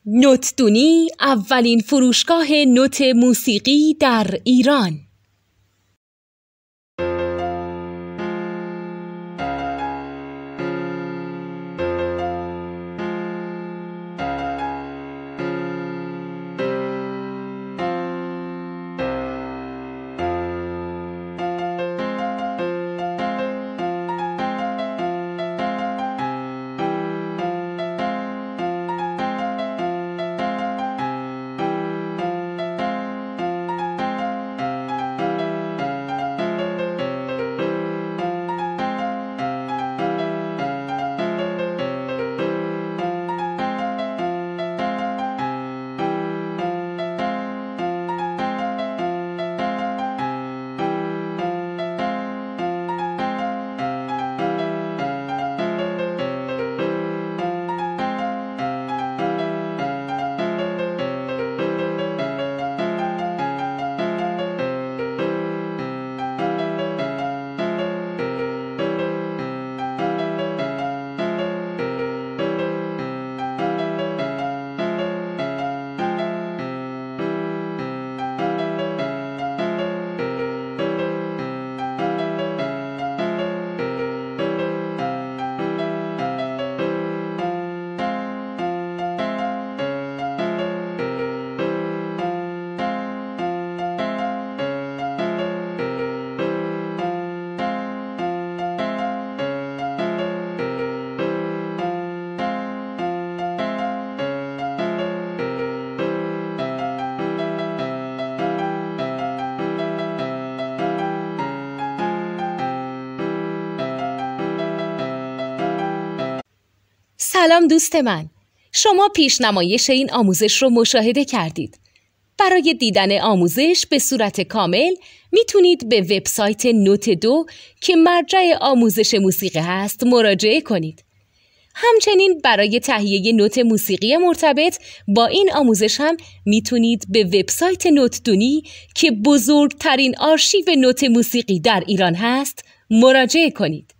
نوتدونی اولین فروشگاه نوت موسیقی در ایران. سلام دوست من، شما پیشنمایش این آموزش رو مشاهده کردید. برای دیدن آموزش به صورت کامل میتونید به وبسایت نوت 2 که مرجع آموزش موسیقی هست مراجعه کنید. همچنین برای تهیه نوت موسیقی مرتبط با این آموزش هم میتونید به وبسایت نوتدونی که بزرگترین آرشیو نوت موسیقی در ایران هست مراجعه کنید.